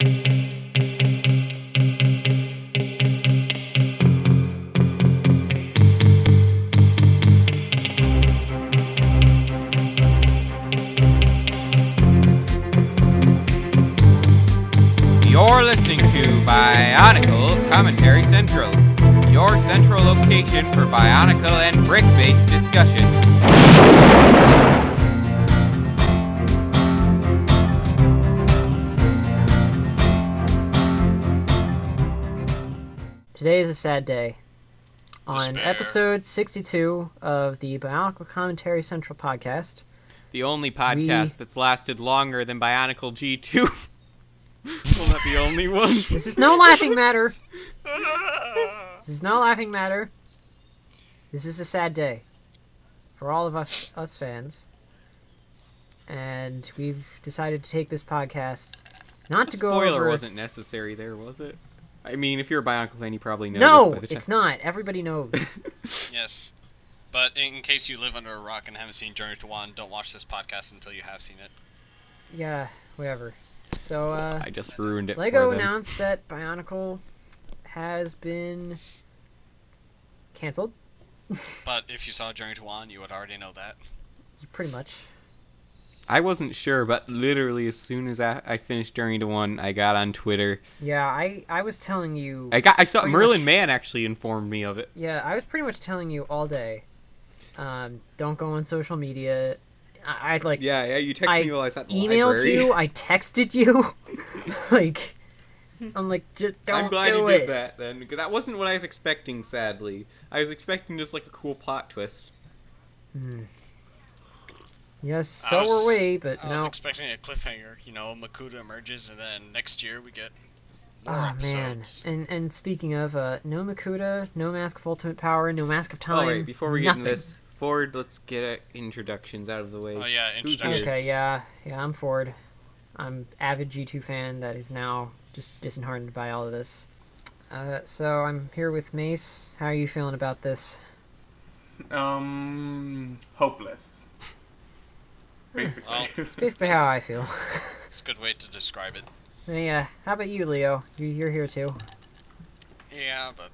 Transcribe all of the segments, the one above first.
You're listening to Bionicle Commentary Central, your central location for Bionicle and brick-based discussion. Today is a sad day. On Despair. episode 62 of the Bionicle Commentary Central podcast. The only podcast that's lasted longer than Bionicle G2. Well, not the only one. This is no laughing matter. This is no laughing matter. This is a sad day for all of us fans. And we've decided to take this podcast not to go over... Spoiler wasn't necessary there, was it? I mean, if you're a Bionicle fan, you probably know No, this by the time. it's not. Everybody knows. Yes. But in case you live under a rock and haven't seen Journey to One, don't watch this podcast until you have seen it. Yeah, whatever. So, I just ruined it LEGO for them. announced that Bionicle has been canceled. But if you saw Journey to One, you would already know that. Pretty much. I wasn't sure, but literally as soon as I finished Journey to One, I got on Twitter. Yeah, I was telling you... I saw pretty Merlin much- Mann actually informed me of it. Yeah, I was pretty much telling you all day. Don't go on social media. I'd like... Yeah, you texted I me while I was at the emailed library. you, I texted you. Like, I'm like, just don't I'm glad do you it. did that then, because that wasn't what I was expecting, sadly. I was expecting just like a cool plot twist. Yes, so were we, but I was no. expecting a cliffhanger. You know, Makuta emerges, and then next year we get more Oh, man. episodes. And speaking of, no Makuta, no Mask of Ultimate Power, no Mask of Time. Alright, before we get into nothing. this, Ford, let's get introductions out of the way. Oh yeah, Who's introductions. here? Okay, yeah, I'm Ford. I'm avid G2 fan that is now just disheartened by all of this. So I'm here with Mace. How are you feeling about this? Hopeless. Basically. Well, It's basically how I feel. it's a good way to describe it. Yeah, how about you, Leo? You're here too. Yeah, but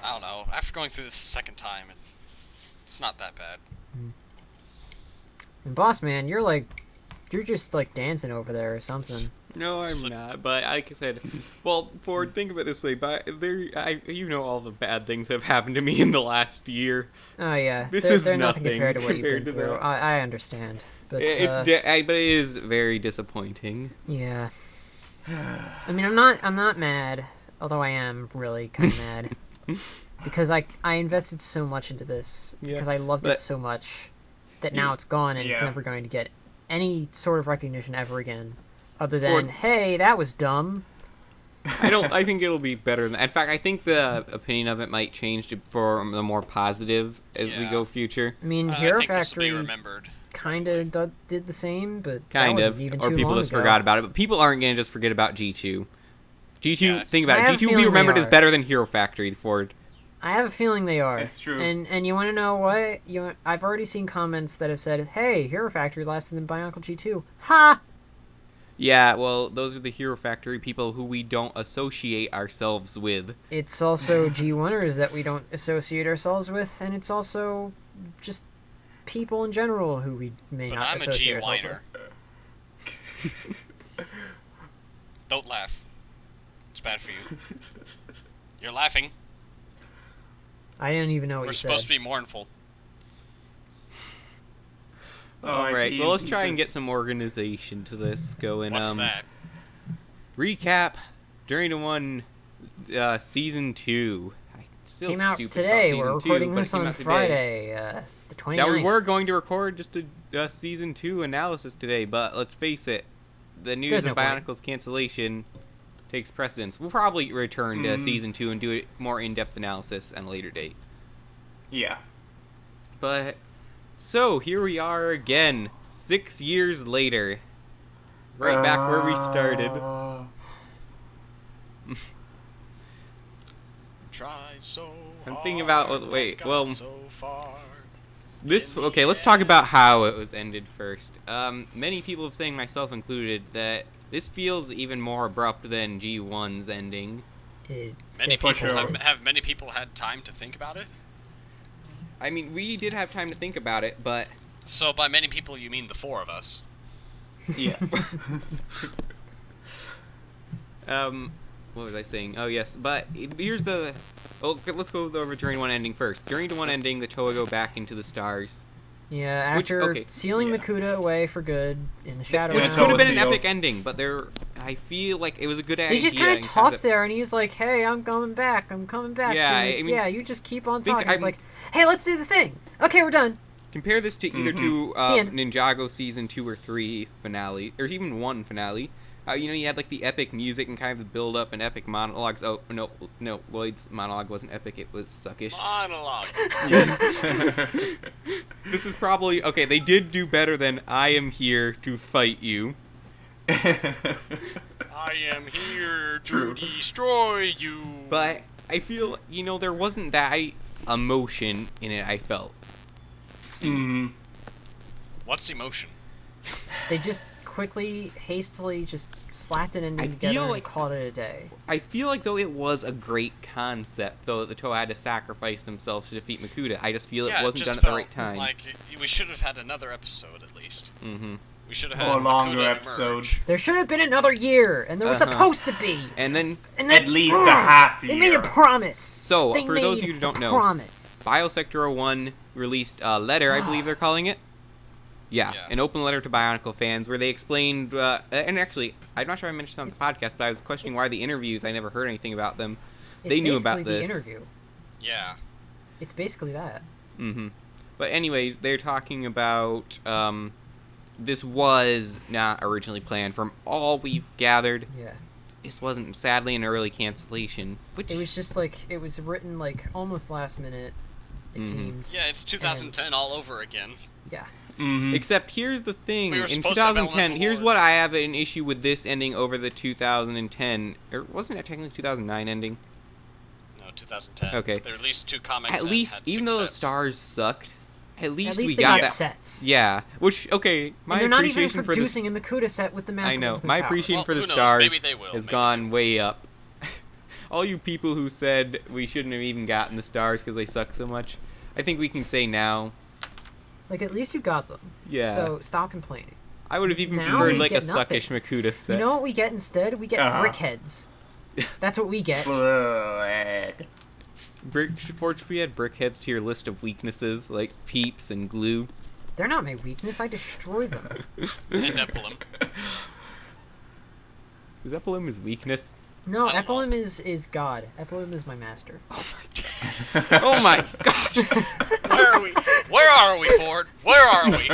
I don't know. After going through this a second time, it's not that bad. And Boss Man, you're just like dancing over there or something. No, I'm not. But like I said, well, Ford, think of it this way. But you know all the bad things that have happened to me in the last year. Oh yeah, This they're, is they're nothing nothing compared to what you've compared been to through. that. I understand, but But it is very disappointing. yeah. I mean, I'm not mad, although I am really kind of mad because I invested so much into this because I loved it but- so much that now it's gone and it's Yeah. never going to get any sort of recognition ever again, other than Ford- hey, that was dumb. I think it'll be better than that. In fact, I think the opinion of it might change for the more positive as we Yeah. go future. I mean, I Hero think this will be Factory remembered. kind of did the same, but that Kind wasn't of. even Or too people long just ago. forgot about it. But people aren't going to just forget about G2. G2, Yeah, think I about have it. a G2 will feeling be they remembered as are. better than Hero Factory, Ford. I have a feeling they are. It's true. And you want to know what? I've already seen comments that have said, "Hey, Hero Factory lasted than Bionicle G2." Ha! Yeah, well, those are the Hero Factory people who we don't associate ourselves with. It's also G1ers that we don't associate ourselves with, and it's also just people in general who we may But not I'm a associate G ourselves whiner. with. Don't laugh. It's bad for you. You're laughing. I didn't even know what We're you supposed said. to be mournful. Alright, RIP well, let's in try and pieces. get some organization to this going. What's that? Recap Journey to One Season 2. Still Came out stupid today. about We're Season 2, recording but it this came on out today. Friday, the 29th. Now, we were going to record just a Season 2 analysis today, but let's face it, the news There's of no point. Bionicle's cancellation takes precedence. We'll probably return to Season 2 and do a more in-depth analysis at a later date. Yeah. But, so, here we are again, 6 years later. Right back where we started. Try so I'm thinking hard, about- wait, got well, so far. Okay, let's talk about how it was ended first. Many people have saying, myself included, that This feels even more abrupt than G1's ending. Many For people sure. have many people had time to think about it? I mean, we did have time to think about it, but So by many people, you mean the four of us. Yes. what was I saying? Oh yes, but here's the. Oh, let's go over Journey 1 ending first. Journey 1 ending, the Toa go back into the stars. Yeah, Which- after okay. sealing Yeah. Makuta away for good in the Shadow Which Yeah, Realm. could have been an Toa epic ending, but I feel like it was a good idea. He just kind in of terms talked of- there, and he was like, "Hey, I'm coming back. I'm coming back." Yeah, And I it's, mean, yeah, you just keep on think talking. It's I'm- like, "Hey, let's do the thing." Okay, we're done. Compare this to either to The end. Ninjago season 2 or 3 finale, or even 1 finale. You had like the epic music and kind of the build up and epic monologues. Oh no, Lloyd's monologue wasn't epic; it was suckish. Monologue. Yes. This is probably okay. They did do better than "I am here to fight you." I am here to True. destroy you. But I feel there wasn't that emotion in it. I felt. Mm. What's emotion? They just quickly, hastily, just slapped an ending I together feel and like- called it a day. I feel like though it was a great concept, though that the Toa had to sacrifice themselves to defeat Makuta. I just feel Yeah, it wasn't just done at the felt right time. like we should have had another episode at least. Mm-hmm. We should have had Or a longer Makuta episode. emerge. There should have been another year, and there was Uh-huh. supposed to be. And then And then, At least a half They made a year. promise. So, They for those of made you who don't a know, promise. Biosector 01 released a letter, I believe they're calling it. Yeah, Yeah. an open letter to Bionicle fans where they explained, and actually, I'm not sure I mentioned on the podcast, but I was questioning it's- why the interviews, I never heard anything about them. It's They knew about basically this. the interview. Yeah. It's basically that. Mm-hmm. But anyways, they're talking about, this was not originally planned. From all we've gathered, Yeah. this wasn't, sadly, an early cancellation, which... It was just like, it was written like almost last minute, it Mhm. seemed. Yeah, it's 2010 all over again. Yeah. Mhm. Except here's the thing, We were in supposed to have 2010, elemental here's lords. what I have an issue with this ending over the 2010, or wasn't it technically 2009 ending? No, 2010. Okay. They released 2 comics At that least, had even though the success. stars sucked, at least we they got got that. sets. Yeah, which, okay, my And they're not even appreciation for this... producing a Makuta set with the Mask I of know, Ultimate my Power. appreciation Well, for the who knows? stars Maybe they will. has Maybe gone way up. All you people who said we shouldn't have even gotten the stars because they suck so much, I think we can say now, Like, at least you got them. yeah. So, stop complaining. I would have even now preferred we like a get nothing. suckish Makuta set. You know what we get instead? We get brickheads. That's what we get. Blood. Fortunately, add brickheads to your list of weaknesses like peeps and glue. They're not my weakness. I destroy them. And Eplum. Is Epilim his weakness? No, I don't know. Epilim is God. Epilim is my master. Oh my gosh! Where are we? Where are we, Ford? Where are we?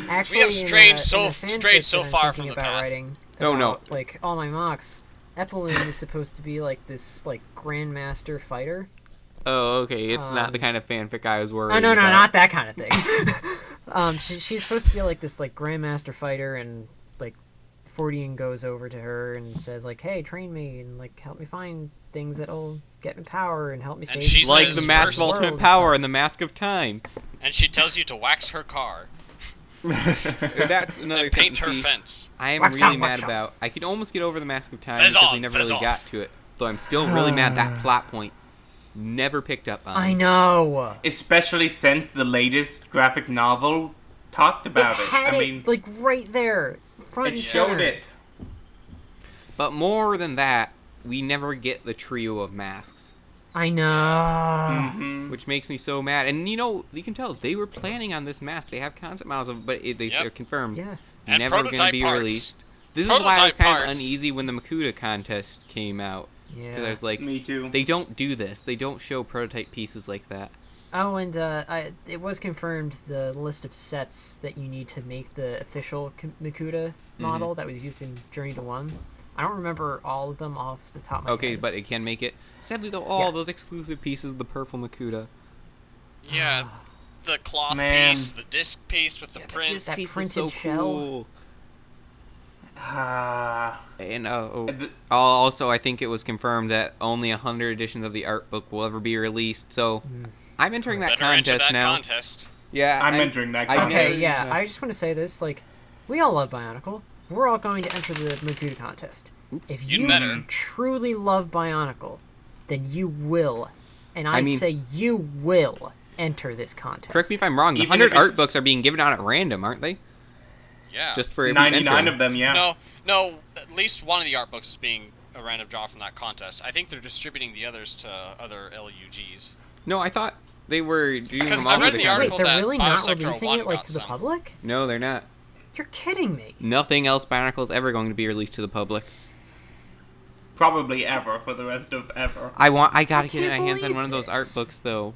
Actually, have strayed in so- the strayed fanfic so that I'm far thinking from the about path. writing Oh, no. about, like all my mocks. Epilim is supposed to be like this like grandmaster fighter. Oh, okay. It's not the kind of fanfic I was worried Oh no, about. not that kind of thing. She's supposed to be like this like grandmaster fighter, and like Fordian goes over to her and says like, "Hey, train me and like help me find things that'll get me power and help me And save she Like says the Mask first of Ultimate world." Power and the Mask of Time. And she tells you to wax her car That's another and paint thing. her See, fence. I am Wax really out, mad wax out. about. I could almost get over the Mask of Time Fizz because on, we never fizz really got off. to it. Though I'm still really mad that plot point never picked up on. I know. Especially since the latest graphic novel talked about it. had I it mean, like right there, front it and showed center. it. But more than that, we never get the trio of masks, I know. Mhm. which makes me so mad. And you can tell they were planning on this mask. They have concept models of it, but they Yep. are confirmed Yeah. And never going to prototype be parts. released. This is why I was Prototype kind of parts. uneasy when the Makuta contest came out. Because I Yeah. was like, Me too. they don't do this. They don't show prototype pieces like that. Oh, and it was confirmed the list of sets that you need to make the official Makuta Mm-hmm. model that was used in Journey to One. I don't remember all of them off the top of my Okay, head. but it can make it. Sadly, though, all Yeah. those exclusive pieces of the purple Makuta. Yeah, the cloth Man. piece, the disc piece with the print. This That piece was so printed shell. cool. Ah. And The- also, I think it was confirmed that only 100 editions of the art book will ever be released. So I'm entering that Better enter contest that now. contest. Yeah, I'm entering that I contest. Okay, never- yeah, I just want to say this, like, we all love Bionicle. we're all going to enter the Makuta contest. If You'd you better. truly love Bionicle, then you will, and I mean- say you will enter this contest. Correct me if I'm wrong. The Even 100 if it's- art books are being given out at random, aren't they? Yeah. Just for every 99 entry. of them, yeah. No, at least one of the art books is being a random draw from that contest. I think they're distributing the others to other LUGs. No, I thought they were doing Because them I all read for in the the Wait, article they're that really not Biosector releasing 1 it like got to the some. public? No, they're not. You're kidding me. Nothing else Bionicle is ever going to be released to the public. Probably ever for the rest of ever. I gotta I get my can't hands on believe one of those art this. books though.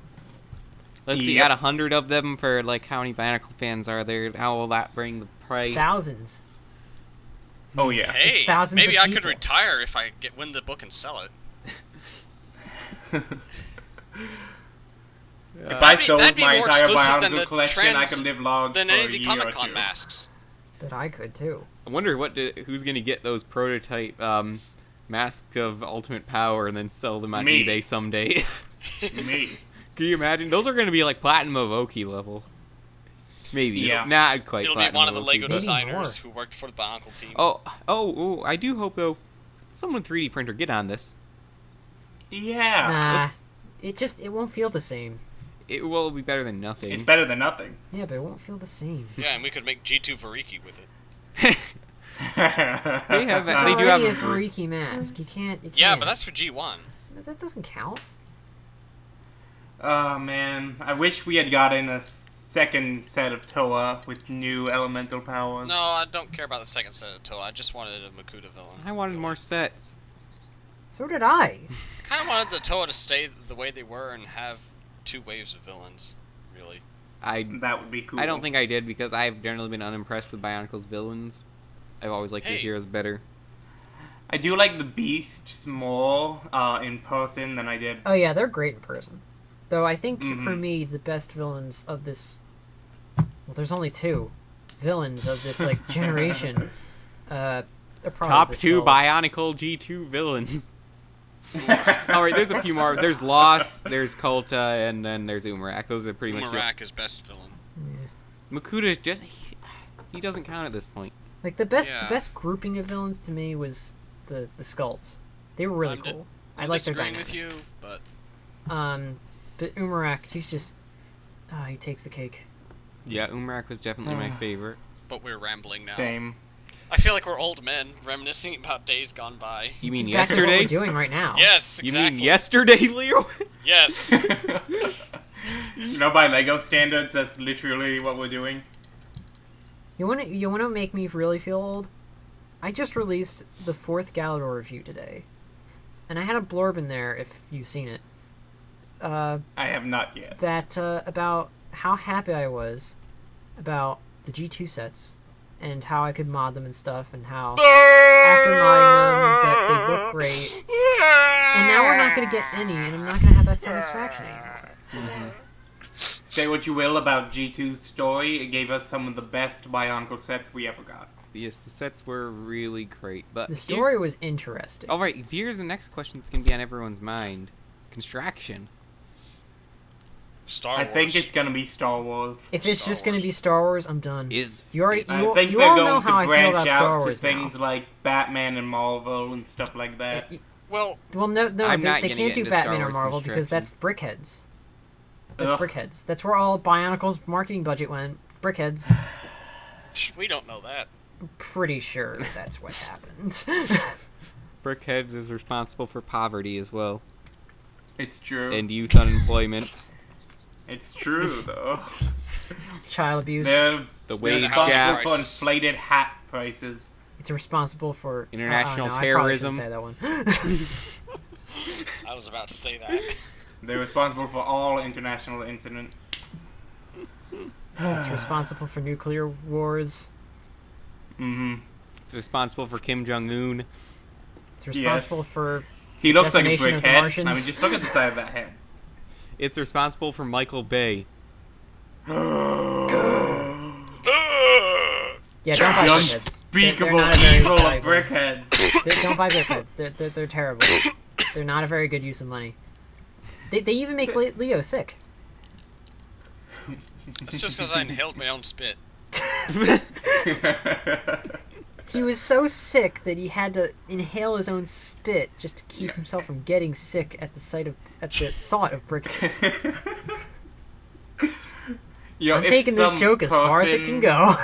Let's see, Yep. add 100 of them for like how many Bionicle fans are there? How will that bring the price? Thousands. Oh yeah. Hey, thousands maybe of I could people. retire if I win the book and sell it. If I That'd be- sold that'd be my more entire exclusive than Bionicle the collection, I trans- could live long Than for any a of the year or Comic Con two. masks. But I could too. I wonder who's gonna get those prototype masks of ultimate power and then sell them on Me. eBay someday. Me. Can you imagine? Those are gonna be like Platinum of Oki level. Maybe. Yeah. Not quite. It'll be Platinum one of the Oki, Lego but- Maybe designers more. who worked for the Bionicle team. Oh, I do hope though. Someone 3D printer, get on this. Yeah. Nah. It won't feel the same. It will be better than nothing. It's better than nothing. Yeah, but it won't feel the same. Yeah, and we could make G2 Variki with it. They have It's they do have already a a Variki mask. You can't. Yeah, but that's for G1. That doesn't count. Oh man, I wish we had gotten a second set of Toa with new elemental powers. No, I don't care about the second set of Toa. I just wanted a Makuta villain. I wanted more sets. So did I. I kind of wanted the Toa to stay the way they were and have 2 waves of villains, really. That would be cool. I don't think I did because I've generally been unimpressed with Bionicle's villains. I've always liked the Hey. heroes better. I do like the Beasts more in person than I did. Oh yeah, they're great in person. Though I think for Mhm. me the best villains of this, well, there's only 2 villains of this like generation. Are probably Top the 2 Skulls. Bionicle G2 villains. Alright, there's a few more. There's Loss, there's Kolta, and then there's Umarak. Those are pretty much the... Umarak is best villain. Makuta just... He doesn't count at this point. Like the best Yeah. grouping of villains to me was the Skulls. They were really I'm di- cool. I I'm like their disagreeing dynamic. with you, but But Umarak, he's just he takes the cake. Yeah, Umarak was definitely my favorite. we're rambling now. Same. I feel like we're old men reminiscing about days gone by. You mean Exactly yesterday? what we're doing right now. Yes, You exactly. mean yesterday, Leo? Yes. You know, by Lego standards, that's literally what we're doing. You wanna make me really feel old? I just released the 4th Galador review today, and I had a blurb in there if you've seen it. I have not yet. That about how happy I was about the G2 sets and how I could mod them and stuff, and how after modding them that they look great. And now we're not gonna get any, and I'm not gonna have that satisfaction anymore. Say what you will about G2's story, it gave us some of the best Bionicle sets we ever got. Yes, the sets were really great, but... The story was interesting. Alright, here's the next question that's going to be on everyone's mind. Construction. Star I Wars. think it's gonna be Star Wars. If it's Star just gonna Wars. be Star Wars, I'm done. Is... You already I you, think you they're all know going how I to feel branch about Star out to Wars things now. like Batman and Marvel and stuff like that. Well, Well, no, I'm not they gonna can't get do into Star Batman or Wars Marvel because that's construction. Brickheads. That's Ugh. Brickheads. That's where all Bionicle's marketing budget went. Brickheads. we don't know that. Pretty sure that's what happened. Brickheads is responsible for poverty as well. It's true. And youth unemployment. It's true, though. Child abuse. They're The the wage housing gap. responsible for crisis. inflated hat prices. It's responsible for International no, I probably shouldn't terrorism. say that one. I was about to say that. They're responsible for all international incidents. It's responsible for nuclear wars. Mm-hmm. It's responsible for Kim Jong-un. It's responsible Yes. for He looks like a Decimation of the brickhead. I Martians. mean, just look at the side of that head. It's responsible for Michael Bay. yeah. Don't buy The brickheads. They're unspeakable not a very evil of valuable- brickheads. Don't buy brickheads. They're terrible. They're not a very good use of money. They even make Leo sick. That's just because I inhaled my own spit. He was so sick that he had to inhale his own spit just to keep himself from getting sick at the thought of briquettes. I'm taking this joke as far as it can go.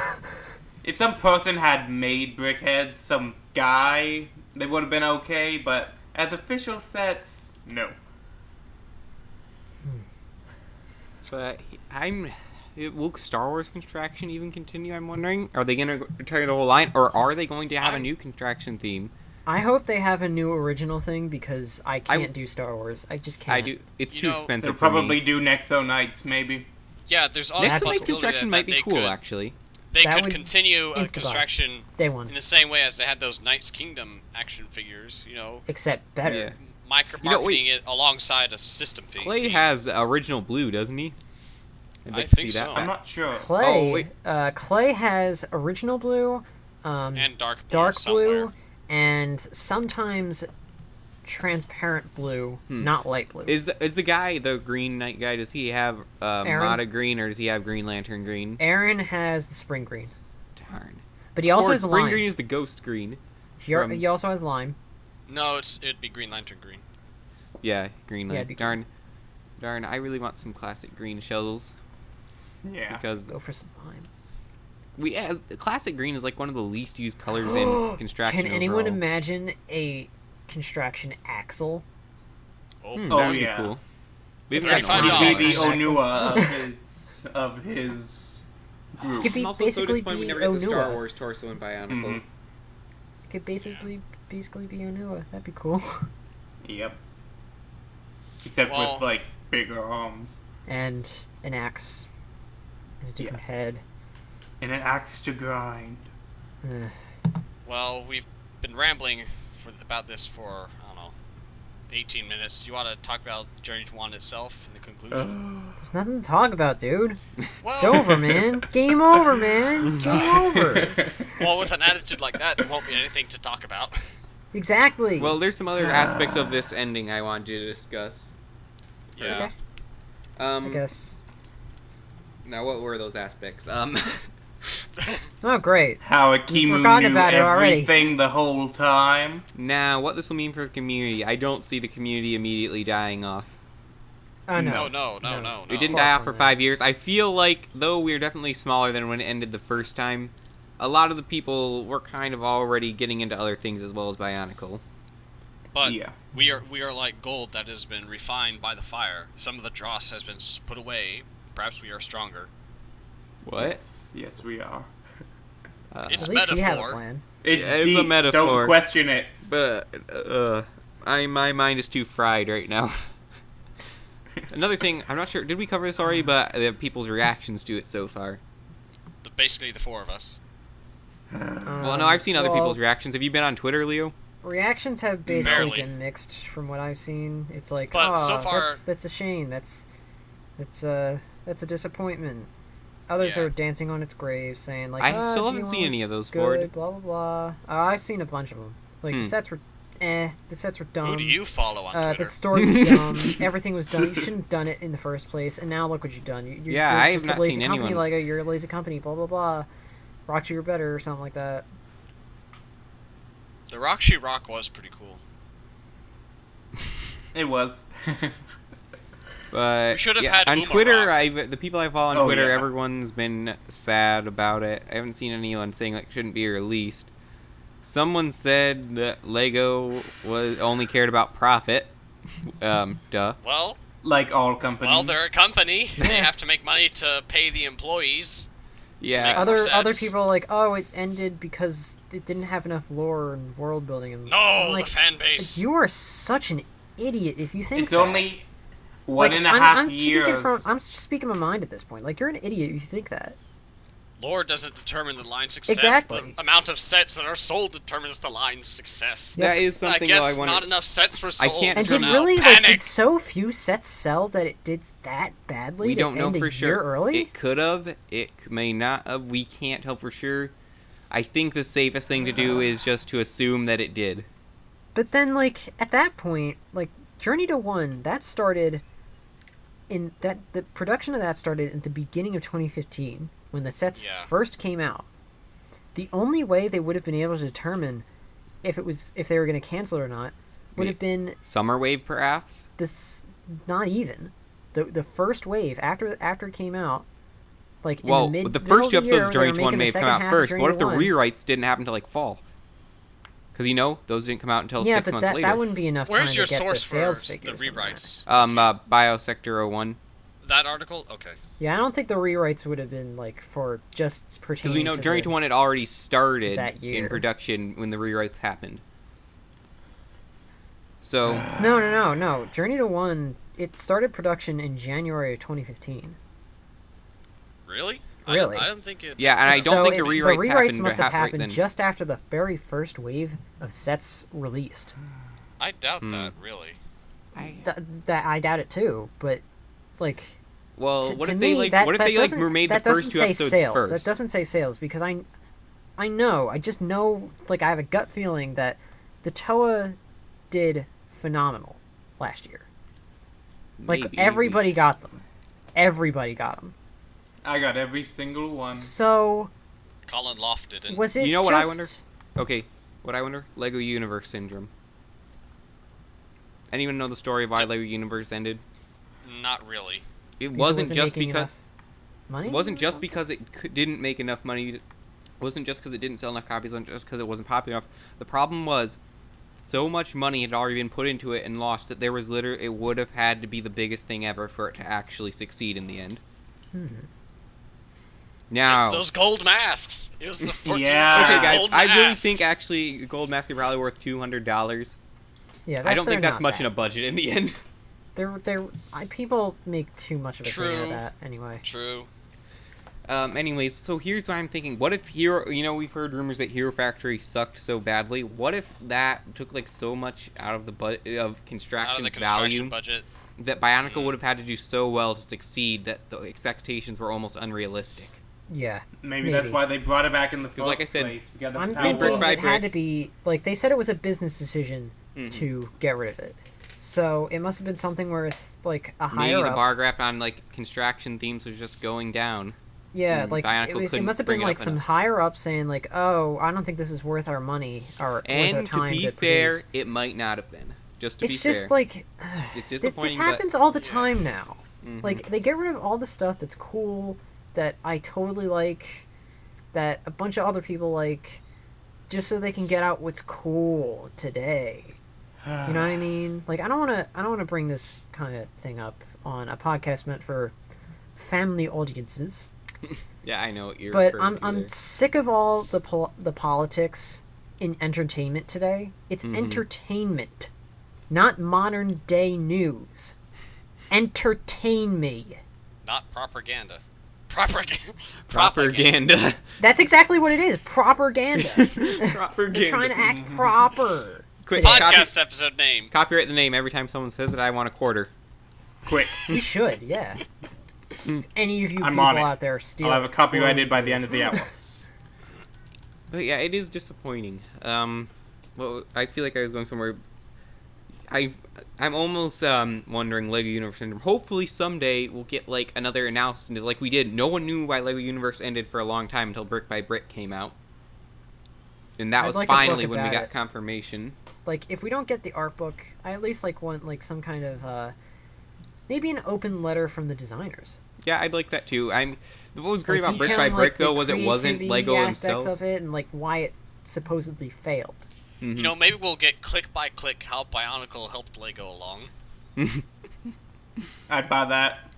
If some person had made brickheads, some guy, they would have been okay, but as official sets, no. But will Star Wars Constraction even continue, I'm wondering? Are they going to retire the whole line, or are they going to have a new Constraction theme? I hope they have a new original thing, because I can't do Star Wars. I just can't. I do. It's too expensive They'll for me. probably do Nexo Nights, maybe. Yeah, there's also Nexo a Nights possibility Constraction might be cool, actually. They That could would continue a insta-buy. Constraction Day one. in the same way as they had those Knights Kingdom action figures, Except better. Yeah. marketing it alongside a system theme. Clay has original blue, doesn't he? I'd like I to think see that. so. I'm not sure. Clay, Clay has original blue, And dark blue dark somewhere. blue, and sometimes transparent blue, not light blue. Is the guy, the Green Knight guy, does he have Aaron? Mata green, or does he have Green Lantern green? Aaron has the spring green, Darn. but he also has Spring lime. green is the ghost green. He also has lime. No, it'd be Green Lantern green. Yeah, Green Yeah, Lantern. it'd be Darn, I really want some classic green shells. Yeah. Because Go for some lime. the classic green is like one of the least used colors in Constraction. Can anyone overall. imagine a Constraction axle? Oh, That would yeah. be cool. It's We've got $35. He'd be the $35. Onua of his It group. could be I'm also so basically disappointed we be never get the Star Onua. Wars torso in Bionicle. Mhm. It could basically be Onua. That'd be cool. Yep. Except Well- with, like, bigger arms. And an axe. And a different Yes. head. And an axe to grind. Ugh. Well, we've been rambling about this for, I don't know, 18 minutes. Do you want to talk about Journey to One itself in the conclusion? There's nothing to talk about, dude. Well, It's over, man. Game over, man. Game over. well, with an attitude like that, there won't be anything to talk about. Exactly. Well, there's some other aspects of this ending I wanted to discuss. Yeah. Okay. I guess. Now, what were those aspects? Oh, great. How Akimu forgotten knew about it already. everything the whole time. Now, what this will mean for the community? I don't see the community immediately dying off. Oh, no. No. It didn't Far die off from for that. 5 years. I feel like, though we're definitely smaller than when it ended the first time, a lot of the people were kind of already getting into other things as well as Bionicle. But Yeah. we are like gold that has been refined by the fire. Some of the dross has been put away. Perhaps we are stronger. What? Yes, we are. It's At least we have a metaphor. plan. It's Yeah, it's a deep. metaphor. Don't question it. But, my mind is too fried right now. Another thing, I'm not sure, did we cover this already, but people's reactions to it so far. Basically, the four of us. Well, no, I've seen other people's reactions. Have you been on Twitter, Leo? Reactions have basically Barely. been mixed from what I've seen. It's like, But so far- that's a shame. That's a disappointment. Others Yeah. are dancing on its grave, saying like, I still haven't G1 seen was any of those, good, Ford. blah blah blah. I've seen a bunch of them. Like the sets were, the sets were dumb. Who do you follow on Twitter? The story was dumb. Everything was dumb. You shouldn't have done it in the first place. And now look what you've done. You're Yeah, I have just not a lazy seen company, anyone- Lego. You're a lazy company. Blah blah blah. Rock you were better or something like that. The Rock She Rock was pretty cool. It was. But We should have yeah, had on Uma Twitter, Rock. the people I follow on Oh, Twitter, yeah. everyone's been sad about it. I haven't seen anyone saying like it shouldn't be released. Someone said that Lego was only cared about profit. Duh. Well, Like all companies. they're a company. They have to make money to pay the employees. Yeah. Other- Other sets. people are like, oh, it ended because it didn't have enough lore and world building. And No, I'm like, the fan base. you are such an idiot if you think It's that. only one Like, and a half I'm years. I'm speaking my mind at this point. Like, you're an idiot if you think that. Lore doesn't determine the line's success. Exactly. The amount of sets that are sold determines the line's success. That is I something guess I want. not enough sets were sold. can't And so did now really panic. did so few sets sell that it did that badly? We to don't know end for a sure. Year early? It could have. It may not have. We can't tell for sure. I think the safest thing to do is just to assume that it did. But then, like, at that point, like, Journey to One, that started the production of that started at the beginning of 2015 when the sets Yeah. first came out. the only way they would have been able to determine if they were going to cancel it or not would have been Summer Wave, perhaps. this. Not even the first wave after it came out. Like Well, in the the first two episodes of Journey to One may may have come out first. What if the rewrites didn't happen until like fall? Because those didn't come out until 6 months later. That wouldn't be enough time Where's your to get source the for sales the figures. rewrites? Biosector 01. That article? Okay. Yeah, I don't think the rewrites would have been like for just pertaining. Because we know to Journey to One had already started that year. in production when the rewrites happened. So No. Journey to One. It started production in January of 2015. Really? Really? I don't think it. yeah, and I don't think the rewrites the rewrites happened, must have right happened then. just after the very first wave of sets released. I doubt that, really. I doubt it too, but like. Well, what to if me, they like? that, What if that they like doesn't- made the that first doesn't two say episodes sales. first? That doesn't say sales because I just know, like I have a gut feeling that the Toa did phenomenal last year. Like Maybe. everybody got them. Everybody got them. I got every single one. So Colin Loft didn't. was it? You know what I wonder? just- Okay, what I wonder? Lego Universe syndrome. Anyone know the story of why Lego Universe ended? Not really. It because wasn't just making because. enough money. It wasn't just because it didn't make enough money. It wasn't just because it didn't sell enough copies. It wasn't just because it wasn't popular enough. The problem was, so much money had already been put into it and lost that there was it would have had to be the biggest thing ever for it to actually succeed in the end. Now, It's those gold masks. It was the 14 Yeah. okay, karat guys, gold I really masks. think actually gold mask is probably worth $200. Yeah, I don't think they're that's not much bad. in a budget in the end. People make too much of a thing out True. of that anyway. True. Anyways, so here's what I'm thinking. What if we've heard rumors that Hero Factory sucked so badly. What if that took like so much out of the of Out of the Construction's construction value budget. that Bionicle would have had to do so well to succeed that the expectations were almost unrealistic. Yeah. Maybe that's why they brought it back in the first like I said, place. We got the I'm power. thinking Brick by it had brick. to be like they said it was a business decision Mhm. to get rid of it. So it must have been something where like a Maybe higher the up. bar graph on like construction themes was just going down. Yeah, like Bionicle it couldn't must have bring been it like up some enough. higher up saying like, "Oh, I don't think this is worth our money or worth our And to time be to fair, produce." it might not have been. Just to be It's fair. just like It's this disappointing, happens all the time now. Mhm. Like they get rid of all the stuff that's cool that I totally like, that a bunch of other people like, just so they can get out what's cool today. You know what I mean? Like I don't want to bring this kind of thing up on a podcast meant for family audiences. Yeah, I know what you're But referring to I'm there. sick of all the politics in entertainment today. It's Mhm. entertainment, not modern day news. Entertain me. Not propaganda. Propaganda. Propaganda. That's exactly what it is. Propaganda. Propaganda. They're trying to act proper. Quick, today. Podcast episode name. copyright the name every time someone says it. I want a quarter. Quick. We should, yeah. If any of you I'm people on it. out there steal, I'll have it copyrighted by the end of the hour. But yeah, it is disappointing. Well, I feel like I was going somewhere. I'm almost wondering Lego Universe Syndrome. Hopefully someday we'll get like another analysis like we did. No one knew why Lego Universe ended for a long time until Brick by Brick came out, and that I'd was like a book finally when we about got it. confirmation. Like, if we don't get the art book, I at least like want like some kind of maybe an open letter from the designers. Yeah, I'd like that too. What was great Like, about Brick by detailing, Brick like, the though was it wasn't creativity Lego aspects himself. of it and like why it supposedly failed. Mhm. You know, maybe we'll get click by click how Bionicle helped Lego along. I'd buy that.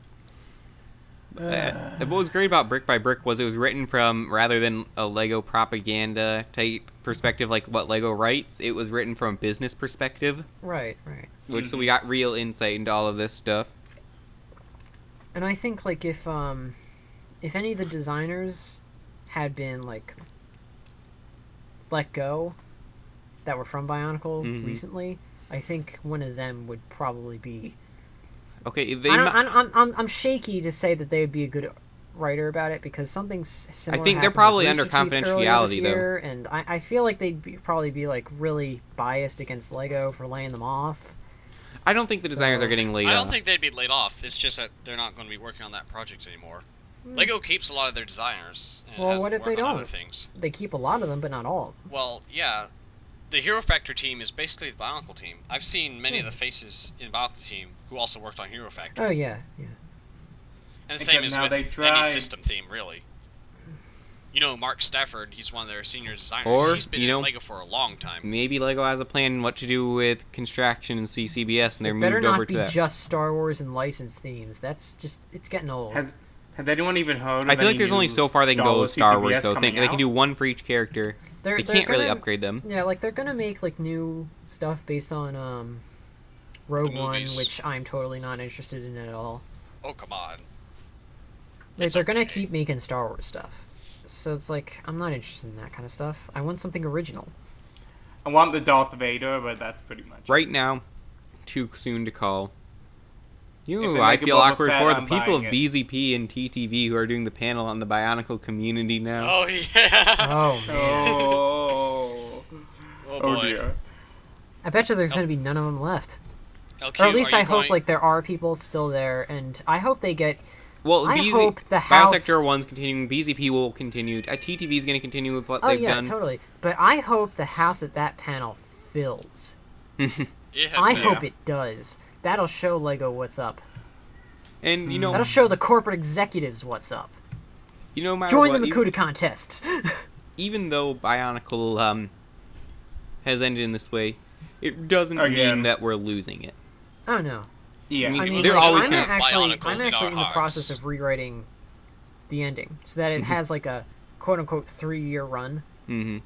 What was great about Brick by Brick was it was written from, rather than a Lego propaganda type perspective like what Lego writes, it was written from a business perspective, Right. which so we got real insight into all of this stuff. And I think like if any of the designers had been like let go that were from Bionicle Mhm. recently, I think one of them would probably be. Okay, I'm shaky to say that they would be a good writer about it because something similar. I think they're happened with probably under Rooster Teeth earlier confidentiality, this year, and I feel like they'd probably be like really biased against Lego for laying them off. I don't think the designers So- are getting laid I off. don't think they'd be laid off. It's just that they're not going to be working on that project anymore. Lego keeps a lot of their designers. And Well, has what them if they work on don't? Other things. They keep a lot of them, but not all. Well, yeah. The Hero Factor team is basically the Bionicle team. I've seen many of the faces in the Bionicle team who also worked on Hero Factor. Oh yeah. And the same Except as now with they any tried- system theme, really. You know, Mark Stafford, he's one of their senior designers. Or, he's been you know, in Lego for a long time. Maybe Lego has a plan what to do with Constraction and CCBS, and they're It better moved over not to be that. just Star Wars and licensed themes. That's just, it's getting old. Has anyone even heard of I feel like any there's only new so far they can go with Star Wars, though. They coming can out? do one for each character. They're They can't really gonna- upgrade them. Yeah, like they're gonna make like new stuff based on Rogue The One, movies. which I'm totally not interested in at all. Oh, come on. Like It's they're gonna okay. keep making Star Wars stuff. So it's like I'm not interested in that kind of stuff. I want something original. I want the Darth Vader, but that's pretty much it. Right now, too soon to call. If You, they I make a feel Boba awkward Fett, for the I'm people of buying it. BZP and TTV who are doing the panel on the Bionicle community now. Oh, yeah. Oh man. Oh, Oh, oh boy. dear. I bet you there's gonna be none of them left. LQ, Or at least are I you hope going- like there are people still there, and I hope they get. Well, I hope the house- Biosector 1's continuing, BZP will continue. TTV is going to continue with what Oh they've yeah, done. totally. But I hope the house at that panel fills. It had I been- hope it does. That'll show Lego what's up. And, you know, That'll show the corporate executives what's up. no matter Join what, the Makuta contest. even though Bionicle has ended in this way, it doesn't Again. mean that we're losing it. Oh no. Yeah. I mean, I mean, they're so always I'm gonna have actually, Bionicle I'm in actually our in the process hearts. of rewriting the ending so that it has like a quote unquote 3-year run. Mm-hmm.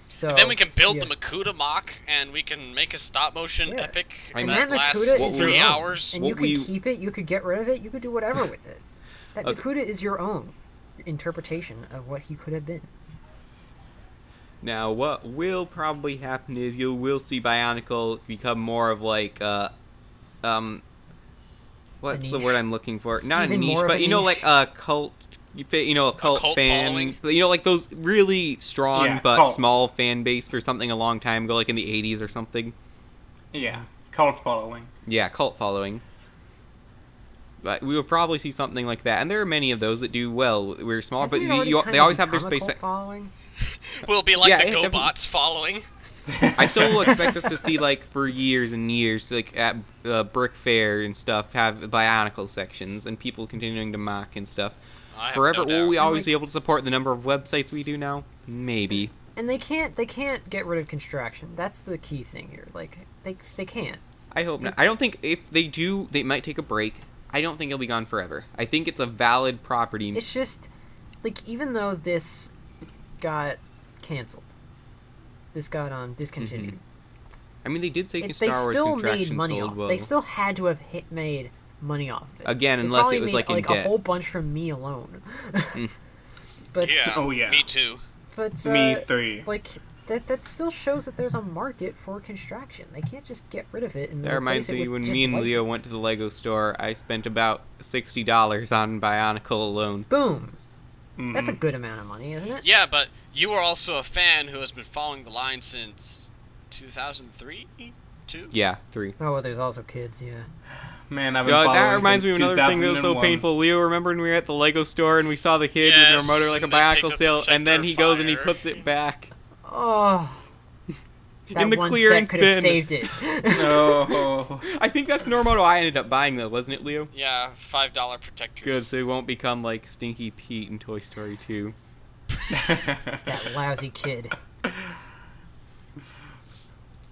So And then we can build yeah. the Makuta mock, and we can make a stop motion Yeah. epic And that that lasts Makuta is 3 your own. hours. And What you could we- keep it, you could get rid of it, you could do whatever with it. That Okay. Makuta is your own interpretation of what he could have been. Now, what will probably happen is you will see Bionicle become more of like, what's the niche. word I'm looking for? Not Even a niche, more of but a you know, niche? like a cult, a cult cult fan. following? You know, like those really strong Yeah, but cult. small fan base for something a long time ago, like in the 80s or something. Yeah. Cult following. Yeah, cult following. But we will probably see something like that, and there are many of those that do well. We're smaller, Hasn't but it already they kind always of have their become a space. cult following? We'll be like Yeah, the it definitely- GoBots following. I still will expect us to see, like, for years and years, like, at Brick Fair and stuff, have Bionicle sections, and people continuing to mock and stuff. I have Forever, no doubt. will we always like- be able to support the number of websites we do now? Maybe. And they can't get rid of Constraction. That's the key thing here. Like they can't. I hope not. I don't think, if they do, they might take a break. I don't think it'll be gone forever. I think it's a valid property. It's just like even though this got canceled, this got discontinued. I mean, they did say They Star Wars still made Contraction money sold off. well. They still had to have made money off of it. Again, They unless probably it was, made, like, in a debt. whole bunch from me alone. Mm. But Yeah. Oh, yeah. Me too. but Me three. like that still shows that there's a market for Constraction. They can't just get rid of it and That reminds replace it me, with when just me and Leo license. went to the Lego store, I spent about $60 on Bionicle alone. Boom. Mhm. That's a good amount of money, isn't it? Yeah, but you are also a fan who has been following the line since 2003? 2? Yeah, 3. Oh, well, there's also kids. Yeah. Man, I've been God, that following reminds me of since another thing that was so 2001. painful. Leo, remember when we were at the Lego store and we saw the kid with Yes, a remote like a and they picked Bionicle up sale, the and then he goes and he fire. puts it back Oh. That in the one clearance set could have bin. saved it. No. I think that's Normoto I ended up buying though, wasn't it, Leo? Yeah, $5 protectors. Good, so he won't become like Stinky Pete in Toy Story 2. That lousy kid.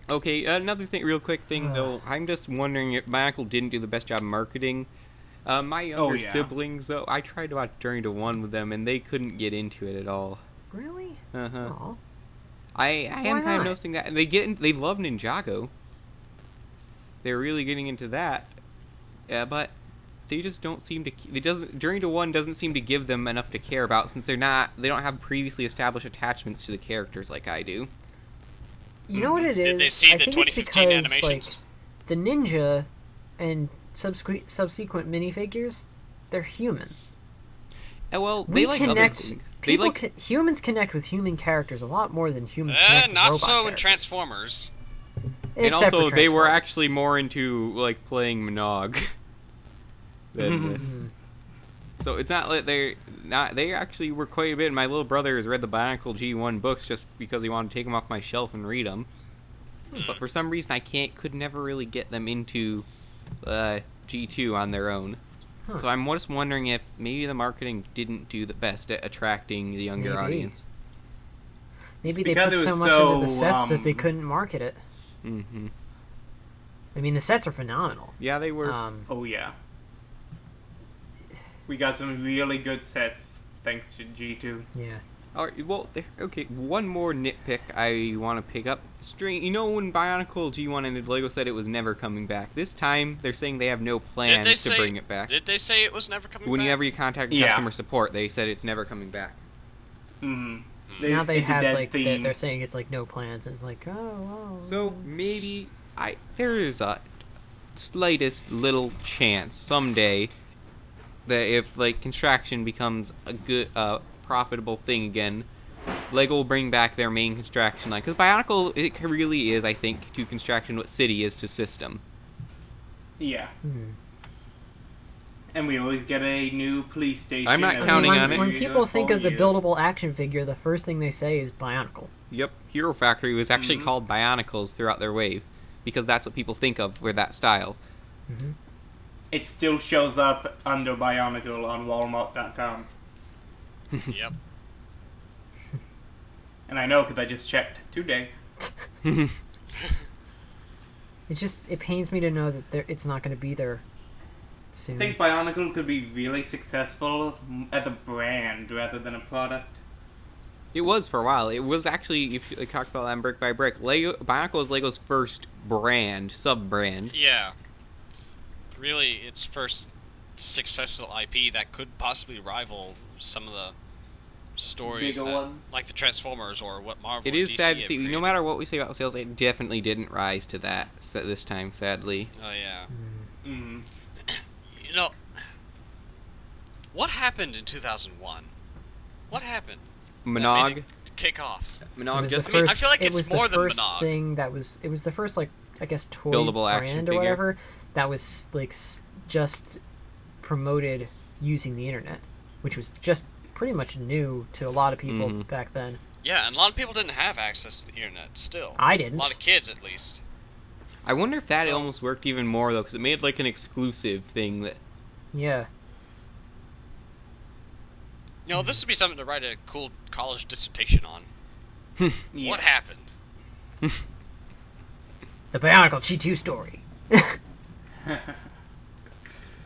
Okay, another thing, real quick thing though. I'm just wondering if Bionicle didn't do the best job marketing. My younger yeah. siblings though, I tried to watch Journey to 1 with them, and they couldn't get into it at all. Really? Uh-huh. Aw. I am kind not? of noticing that, and they love Ninjago. They're really getting into that, but they just don't seem to. Journey to 1 doesn't seem to give them enough to care about, since they don't have previously established attachments to the characters like I do. You know what it is? Did they see I the think 2015 it's because, animations? Like, the ninja and subsequent minifigures, they're human. Well, We they like other connect. things. They People like humans connect with human characters a lot more than humans connect with Not robot so in characters. Transformers. and Except also for they were Transformers. actually more into like playing Mnog. than this. Mhm. So it's not like they're not. They actually were quite a bit. My little brother has read the Bionicle G1 books just because he wanted to take them off my shelf and read them. But for some reason, could never really get them into G2 on their own. Huh. So I'm just wondering if maybe the marketing didn't do the best at attracting the younger Maybe. audience. Maybe they because put it so was much so, into the sets that they couldn't market it. Mm-hmm. I mean, the sets are phenomenal. Yeah, they were. Oh yeah. We got some really good sets thanks to G2. Yeah. All right, well, okay. One more nitpick I want to pick up. You know when Bionicle G1 ended, LEGO said it was never coming back. This time, they're saying they have no plans to bring it back. Did they say it was never coming back? Whenever you contacted Yeah. customer support, they said it's never coming back. Mm-hmm. Now they it's a have dead like theme. they're saying it's like no plans, and it's like oh. So maybe there is a slightest little chance someday that if like Constraction becomes a good profitable thing again, LEGO will bring back their main Constraction line, because Bionicle, it really is, I think, to Constraction what City is to System. Yeah. Hmm. And we always get a new police station. I'm not every counting when, on it. When people think of the years. buildable action figure, the first thing they say is Bionicle. Yep, Hero Factory was actually Mhm. called Bionicles throughout their wave, because that's what people think of with that style. Mm-hmm. It still shows up under Bionicle on Walmart.com. Yep. And I know because I just checked today. It pains me to know that it's not going to be there I soon. think Bionicle could be really successful as a brand rather than a product. It was for a while. It was actually, if you talk about that brick by brick, Bionicle is LEGO's first brand, sub-brand. Yeah. Really, its first successful IP that could possibly rival some of the stories Bigger that, ones. like the Transformers or what Marvel It and is DC sad to have see, no created. matter what we say about sales, it definitely didn't rise to that this time, sadly. Oh yeah. Mm. You know, what happened in 2001? What happened? Monog. Kickoffs. It Monog was just... the first, I feel like it it's was more the than first Monog. thing that was. It was the first, like, I guess, toy Buildable brand action or figure. whatever that was like just promoted using the internet, which was just pretty much new to a lot of people Mhm. back then. Yeah, and a lot of people didn't have access to the internet still. I didn't. A lot of kids, at least. I wonder if that So- almost worked even more, though, because it made, like, an exclusive thing that... Yeah. You know, this would be something to write a cool college dissertation on. Yeah. What happened? The Bionicle G2 story.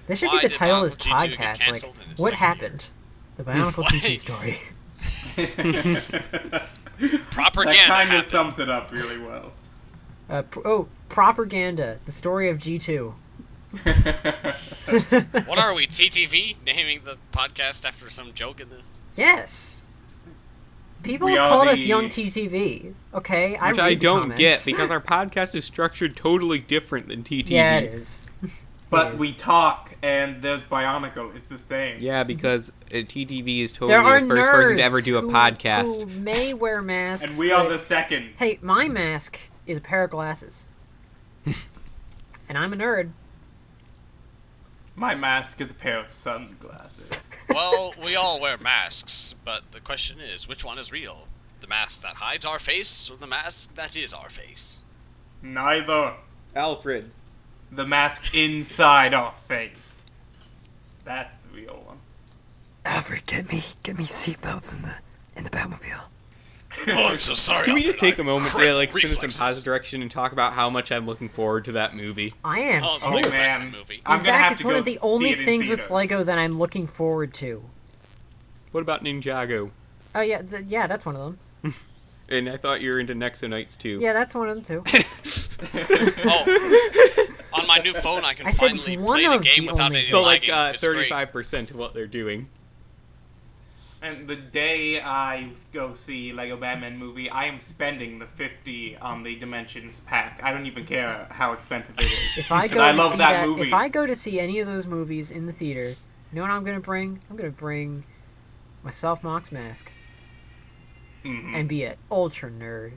This should Why be the did title of this Bionicle G2 get podcast. Like, canceled in its what second happened? The Bionicle Why? G2 story. Propaganda That kind of happened. summed it up really well. Propaganda. The story of G2. What are we, TTV? Naming the podcast after some joke in this? Yes. People We have are called us the- Young TTV. Okay, Which I I read the don't comments. get, because our podcast is structured totally different than TTV. Yeah, it is. But It is. we talk, and there's Bionicle. It's the same. Yeah, because TTV is There are totally the first person to nerds ever do a who podcast. may wear masks. And we are but- the second. Hey, my mask is a pair of glasses. And I'm a nerd. My mask is a pair of sunglasses. Well, we all wear masks, but the question is, which one is real? The mask that hides our face, or the mask that is our face? Neither. Alfred. The mask inside our face. That's the real one. Alfred, get me seatbelts in the Batmobile. Oh, I'm so sorry. Can we just Alfred, take a I moment cramp to like spin this in reflexes. positive direction and talk about how much I'm looking forward to that movie? I am Oh, too. Oh, the man. Batman movie. I'm In gonna fact, have it's to one go of the see only it in things with theaters. Lego that I'm looking forward to. What about Ninjago? Oh yeah, yeah, that's one of them. And I thought you were into Nexo Knights too. Yeah, that's one of them too. Oh, on my new phone, I can I said finally one play the of game the without only any So like lagging. It's great. 35% of what they're doing. And the day I go see Lego Batman movie, I am spending the $50 on the Dimensions pack. I don't even care how expensive it is. If I 'Cause go I to love see that movie. if I go to see any of those movies in the theater, you know what I'm gonna bring? I'm gonna bring my Self-Mox mask Mhm. and be an ultra nerd.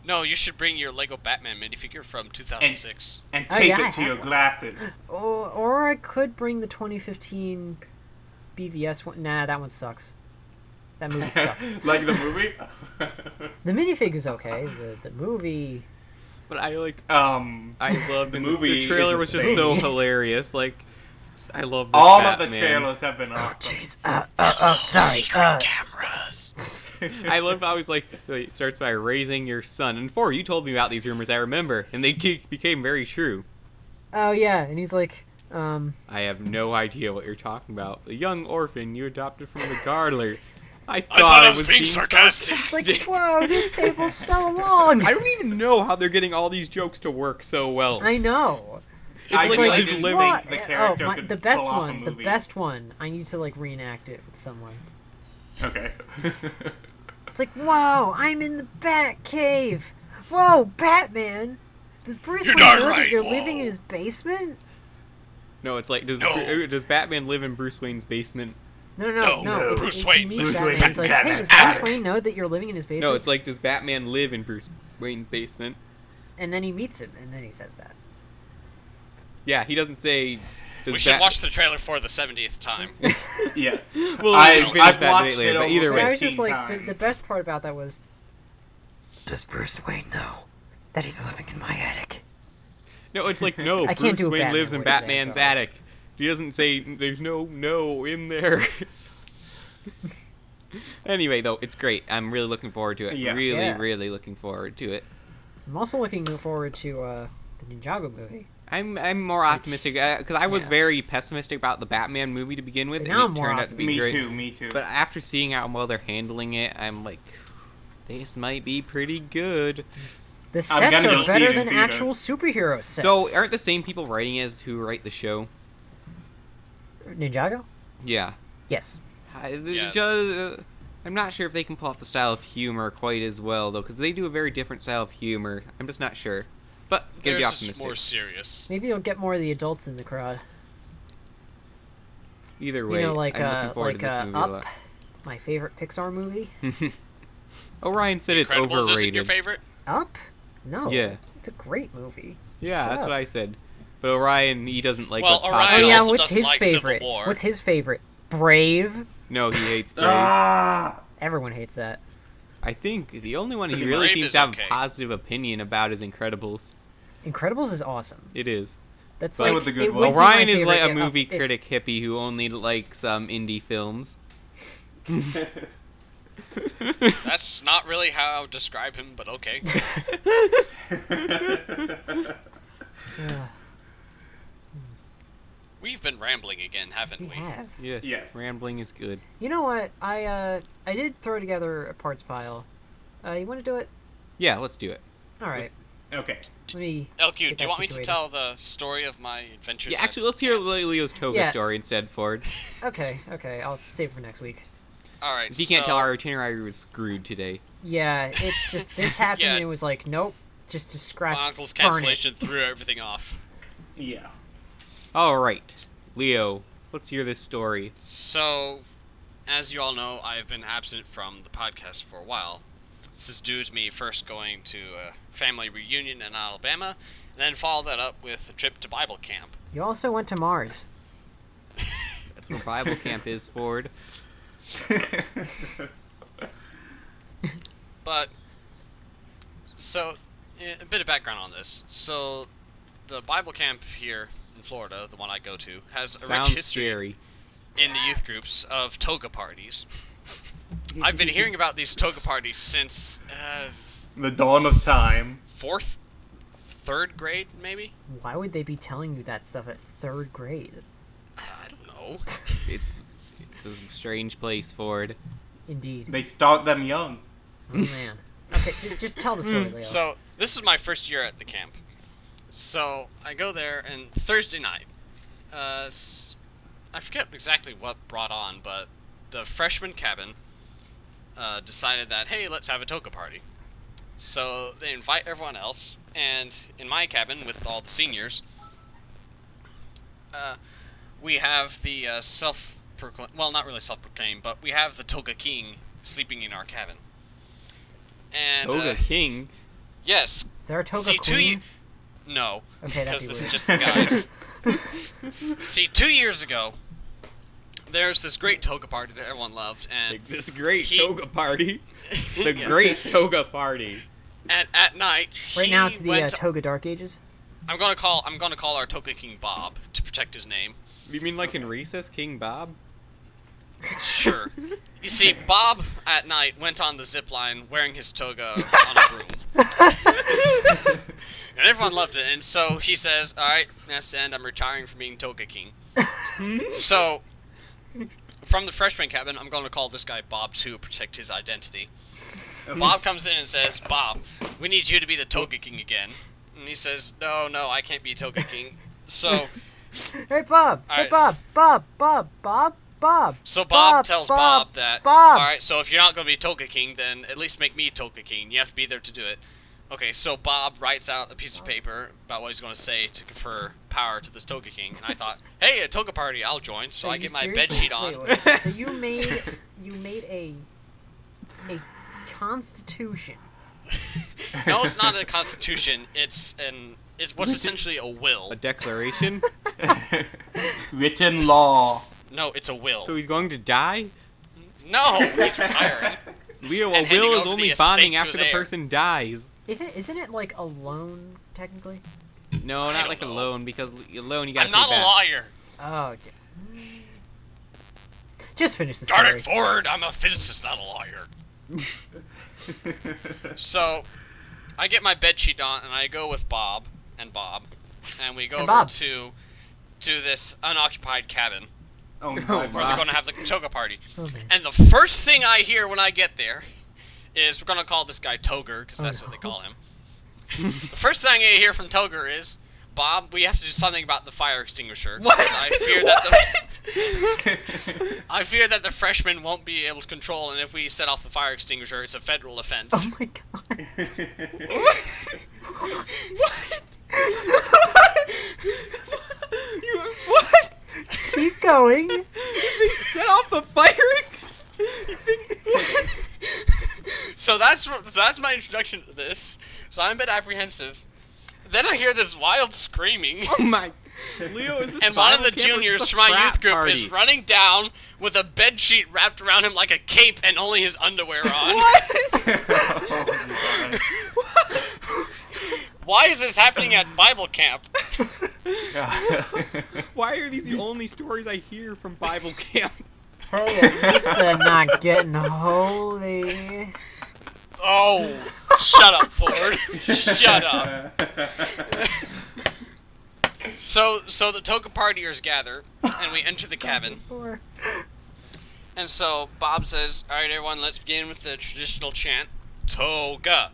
No, you should bring your Lego Batman minifigure from 2006. And Oh, tape yeah, I it to have your one. glasses. Or I could bring the 2015 BVS one. Nah, that one sucks. That movie sucks. Like the movie? The minifig is okay. The movie. But I love the movie. The trailer was just so baby. hilarious. Like, I love this All Batman. of the trailers have been awesome. Jeez. Sorry. Cameras. I love how he's like, it starts by raising your son. And Ford, you told me about these rumors, I remember. And they became very true. Oh yeah, and he's like, I have no idea what you're talking about. A young orphan you adopted from the gardener. I thought I was being sarcastic. it's like, whoa, this table's so long. I don't even know how they're getting all these jokes to work so well. I know. It's I like just they're didn't living. think the character could the best pull off a one. The movie. best one. I need to like reenact it with someone. Okay. It's like, whoa, I'm in the Bat Cave. Whoa, Batman. Does Bruce You're Wayne darn know that right. you're Whoa. living in his basement? No, it's like, No. does Batman live in Bruce Wayne's basement? No. No, It's, Bruce it's, Wayne he lives meets in Batman. He's like, hey, Batman's does Bruce attic. Wayne know that you're living in his basement? No, it's like, does Batman live in Bruce Wayne's basement? And then he meets him, and then he says that. Yeah, he doesn't say. We should watch the trailer for the 70th time. Yes. We'll I've finish that watched debate later, it but over either But way. I was just 15 like, the times. best part about that was, does Bruce Wayne know that he's living in my attic? No, it's like, no, I can't Bruce do a Wayne Batman lives in voice today, I'm Batman's sorry. attic. He doesn't say there's no in there. Anyway, though, it's great. I'm really looking forward to it. Yeah. Really looking forward to it. I'm also looking forward to the Ninjago movie. I'm more optimistic because I was yeah. very pessimistic about the Batman movie to begin with, But and now it I'm more turned out to be great. Me too. But after seeing how well they're handling it, I'm like, this might be pretty good. The I'm sets gonna are go see better it in than theaters. actual superhero sets. Though, aren't the same people writing it as who write the show? Ninjago? Yeah. Yes. I'm not sure if they can pull off the style of humor quite as well, though, because they do a very different style of humor. I'm just not sure. But, gonna be Theirs is optimistic. more serious. Maybe you'll get more of the adults in the crowd. Either way, You know, like I'm looking forward to this movie a Up, lot. my favorite Pixar movie. Orion said it's Incredibles isn't overrated. your favorite? Up? No. Yeah. It's a great movie. Yeah, Shut that's up. what I said. But Orion, he doesn't like Well, what's Orion Oh popular. yeah, also what's doesn't his like Civil favorite? War. What's his favorite? Brave? No, he hates Brave. Ah! Everyone hates that. I think the only one he Pretty really Brave seems is to have okay. a positive opinion about is Incredibles. Incredibles is awesome. It is. That's But like It was a good it one. would be Orion my is like a favorite movie if- critic hippie who only likes indie films. That's not really how I would describe him, but okay. Yeah, We've been rambling again, haven't we we? have. Yes, Yes. rambling is good. You know what? I did throw together a parts pile. You want to do it? Yeah, let's do it. All right. Okay. Let me. LQ, Get do you that want me to situated. tell the story of my adventures? Yeah, at- actually, let's hear Leo's toga Yeah. story instead, Ford. Okay. I'll save it for next week. All right. If you can't so, tell, our itinerary was screwed today. Yeah, it's just this happened. Yeah. And it was like, nope, just scratch. my uncle's burn it. cancellation threw everything off. Yeah. All right, Leo, let's hear this story. So, as you all know, I've been absent from the podcast for a while. This is due to me first going to a family reunion in Alabama, and then follow that up with a trip to Bible camp. You also went to Mars. That's where Bible camp is, Ford. But, so, a bit of background on this. So, the Bible camp here in Florida, the one I go to, has a Sounds rich history scary. in the youth groups of toga parties. I've been hearing about these toga parties since The dawn of time. third grade, maybe? Why would they be telling you that stuff at third grade? I don't know. It's a strange place, Ford. Indeed. They start them young. Oh man. Okay, just tell the story, Leo. So, this is my first year at the camp. So, I go there, and Thursday night, I forget exactly what brought on, but the freshman cabin decided that, hey, let's have a toga party. So, they invite everyone else, and in my cabin with all the seniors, we have the self-proclaimed, well, not really self-proclaimed, but we have the Toga King sleeping in our cabin. And, Toga King. yes, Is there a toga see, queen? No, Okay, that'd because be this weird. is just the guys. See, 2 years ago, there's this great toga party that everyone loved, and Like this great he- toga party. The great toga party. at night, Right he now it's the went. Toga Dark Ages. I'm gonna call our Toga King Bob to protect his name. You mean like in Recess, King Bob? Sure. You see, Bob at night went on the zip line wearing his toga on a broom. And everyone loved it, and so he says, alright, that's the end, I'm retiring from being Toga King. So, from the freshman cabin, I'm going to call this guy Bob to protect his identity. Bob comes in and says, Bob, we need you to be the Toga King again. And he says, no, I can't be Toga King. So, Hey Bob! Hey Alright, Bob! so Bob tells Bob that, Bob! alright, so if you're not going to be Toga King, then at least make me Toga King. You have to be there to do it. Okay, so Bob writes out a piece of paper about what he's going to say to confer power to this Toga King. And I thought, hey, a Toga party, I'll join. So Are I you get my seriously- bedsheet on. Wait. So you made a constitution. No, it's not a constitution. It's what's essentially a will. A declaration? Written law. No, it's a will. So he's going to die? No, he's retiring. Leo, a And handing will is over only the bonding estate to after his the heir. person dies. Isn't it like a loan technically? No, I not don't like a know. loan, because a loan you gotta I'm not pay a back. lawyer. Oh, okay. Just finish the Darn story. it, Ford! I'm a physicist, not a lawyer. So, I get my bedsheet on, and I go with Bob, and we go And over Bob. to this unoccupied cabin Oh my where they're god. going to have the toga party. Oh, man. And the first thing I hear when I get there is we're going to call this guy Toger, because that's what they call him. The first thing I hear from Toger is, Bob, we have to do something about the fire extinguisher. What? Because I fear that the freshmen won't be able to control, and if we set off the fire extinguisher, it's a federal offense. Oh my god. What? Keep going. Set off the fire So that's my introduction to this. So I'm a bit apprehensive. Then I hear this wild screaming, Oh my... Leo, is this and one of Bible the camp or is juniors this a from my frat youth group party? is running down with a bed sheet wrapped around him like a cape and only his underwear on. Oh, Why is this happening at Bible camp? God. Why are these the only stories I hear from Bible camp? Hey, at least they're not getting holy. Oh, shut up, Ford. Shut up. So the toga partiers gather, and we enter the cabin. And so Bob says, "All right, everyone, let's begin with the traditional chant, Toga."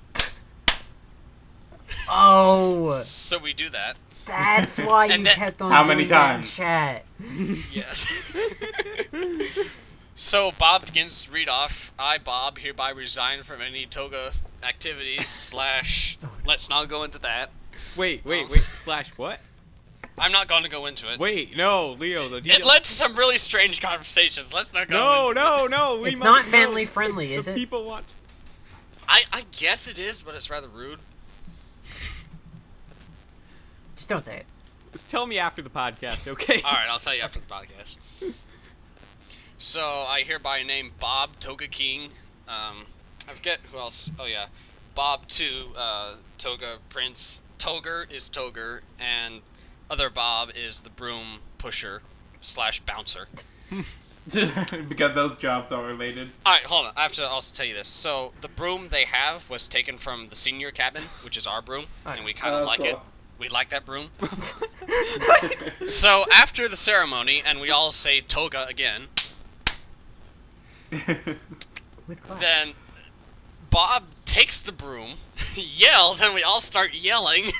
Oh, So we do that. that's why you And then- kept on How doing many that in times? chat. Yes. So Bob begins to read off, I, Bob, hereby resign from any toga activities / let's not go into that. Wait, slash what? I'm not going to go into it. Wait, no, Leo, the It details... led to some really strange conversations. Let's not go into it. No, we It's must not know. family friendly, is The it? people watch... I guess it is, but it's rather rude. Just don't say it. Just tell me after the podcast, okay? Alright, I'll tell you after the podcast. So, I hereby name Bob Toga King. I forget who else. Oh, yeah. Bob 2, Toga Prince. Toger is Toger, and other Bob is the broom pusher / bouncer. Because those jobs are related. Alright, hold on. I have to also tell you this. So, the broom they have was taken from the senior cabin, which is our broom, and we kind of Of like it. course. We like that broom. So, after the ceremony, and we all say toga again, With what? then Bob takes the broom, yells, and we all start yelling.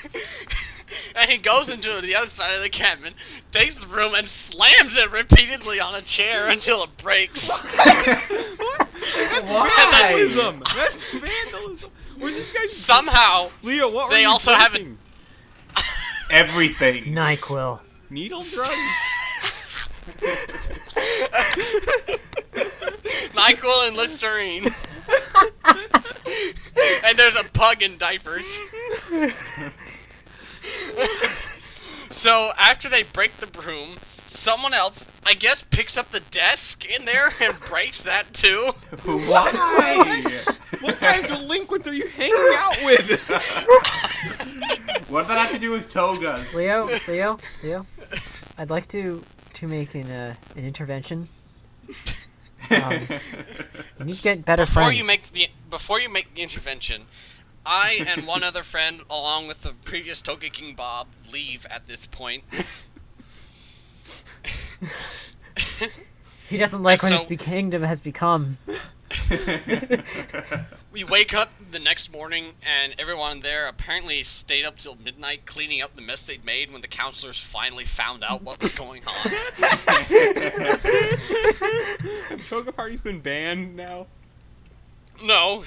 And he goes into the other side of the cabin, takes the broom, and slams it repeatedly on a chair until it breaks. Vandalism! That's vandalism! Were these guys... Somehow, Leo, what were they you also have drinking? Everything. NyQuil. Needle drugs? NyQuil and Listerine. And there's a pug in diapers. So after they break the broom, someone else, I guess, picks up the desk in there and breaks that too. Why? What kind of delinquents are you hanging out with? What does that have to do with togas? Leo. I'd like to make an intervention. You need to get better Before friends. you make the intervention, I and one other friend, along with the previous Toga King Bob, leave at this point. He doesn't like when So- his kingdom has become. We wake up the next morning, and everyone there apparently stayed up till midnight cleaning up the mess they'd made when the counselors finally found out what was going on. Toga Party's been banned now. No,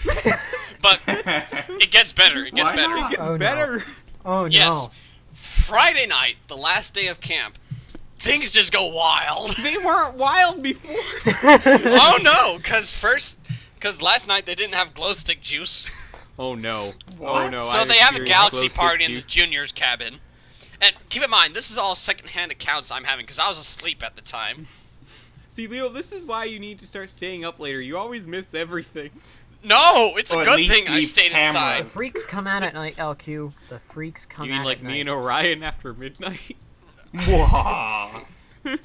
but it gets better. It gets Why better. not? It's Oh, no. better. Oh no. Yes. Friday night, the last day of camp, things just go wild. They weren't wild before. Oh no, because last night they didn't have glow stick juice. Oh no. What? Oh no. So I they have a experienced galaxy glow stick party in the juice. juniors' cabin. And keep in mind, this is all secondhand accounts I'm having because I was asleep at the time. See, Leo, this is why you need to start staying up later. You always miss everything. No, it's Or a at good least thing I leave stayed camera. inside. The freaks come out at night, LQ. The freaks come You out mean like at me night. and Orion after midnight? Whoa.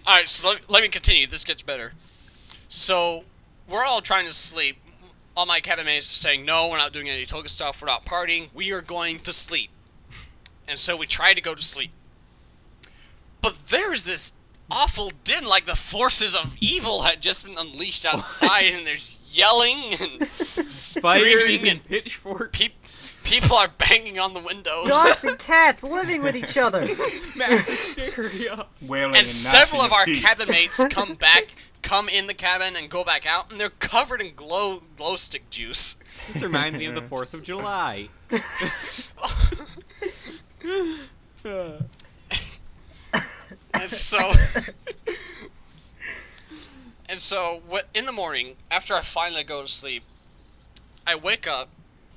Alright, so let me continue. This gets better. So, we're all trying to sleep. All my cabin mates are saying, no, we're not doing any toga stuff, we're not partying, we are going to sleep. And so we try to go to sleep. But there's this awful din, like the forces of evil had just been unleashed outside, and there's yelling and Spiders screaming, and pitchforks. people are banging on the windows. Dogs and cats living with each other. Mass hysteria. Wailing And several gnashing of our teeth. cabin mates come in the cabin and go back out, and they're covered in glow stick juice. This reminds me of the 4th of July. And so, in the morning, after I finally go to sleep, I wake up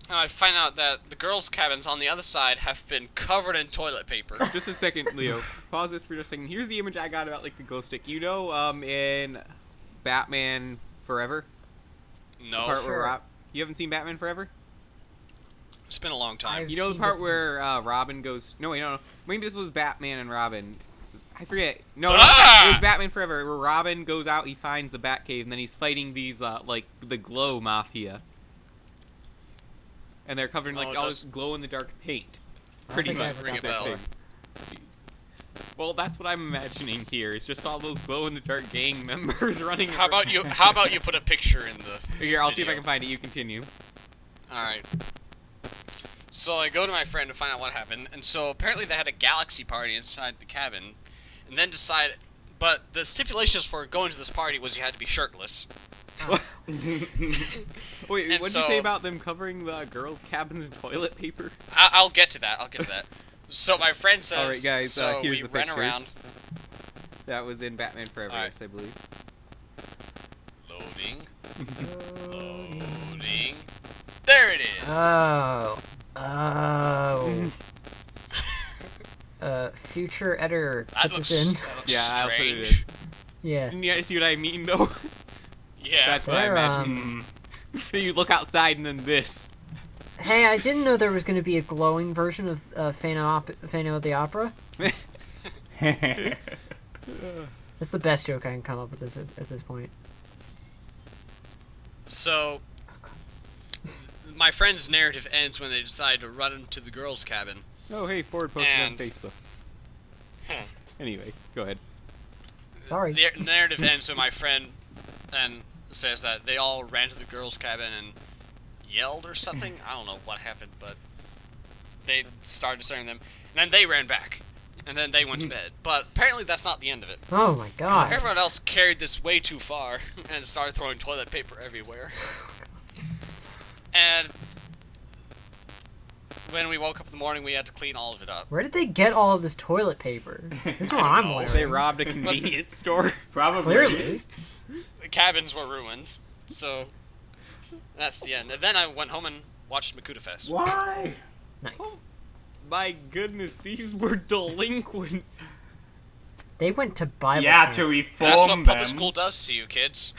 and I find out that the girls' cabins on the other side have been covered in toilet paper. Just a second, Leo. Pause this for just a second. Here's the image I got about like the glow stick. You know, in Batman Forever, the No, part where Sure. you haven't seen Batman Forever. it's been a long time. I've You know the seen part bits and where Robin goes. No, wait, no. Maybe this was Batman and Robin. I forget. No, Ah! it was Batman Forever, where Robin goes out, he finds the Batcave, and then he's fighting these like the glow mafia, and they're covered in like Oh, it all does- this glow in the dark paint. I Pretty think much. I've ring a got that bell. far. Well, that's what I'm imagining here. It's just all those glow in the dark gang members running. How about you put a picture in the Here, I'll see if I video? can find it. You continue. Alright. So I go to my friend to find out what happened, and so apparently they had a galaxy party inside the cabin, and then decided, but the stipulations for going to this party was you had to be shirtless. Wait, And what did you so- say about them covering the girls' cabins in toilet paper? I'll get to that, So my friend says, Alright, guys, so here's we the ran picture. around, That was in Batman Forever, Alright. yes, I believe. loading, loading, there it is! Oh. Future editor, that, put looks, this in. that looks Yeah, I'll put it strange. Yeah. You see what I mean, though? Yeah. That's what I They're, imagine. You look outside and then this. Hey, I didn't know there was going to be a glowing version of Phantom of the Opera. That's the best joke I can come up with at this point. So, my friend's narrative ends when they decide to run into the girls' cabin. Oh, hey, Ford posted on And- Facebook. Anyway, go ahead. Sorry. The narrative ends when my friend then says that they all ran to the girls' cabin and yelled or something. I don't know what happened, but they started staring them. And then they ran back. And then they went to bed. But apparently that's not the end of it. Oh my 'Cause god. everyone else carried this way too far and started throwing toilet paper everywhere. And when we woke up in the morning, we had to clean all of it up. Where did they get all of this toilet paper? That's what I'm know. wondering. They robbed a convenience store. Probably. Clearly. The cabins were ruined, so that's the end. And then I went home and watched Makuta Fest. Why? Nice. My goodness, these were delinquents. They went to Bible Yeah, camp. to reform That's what them. public school does to you, kids.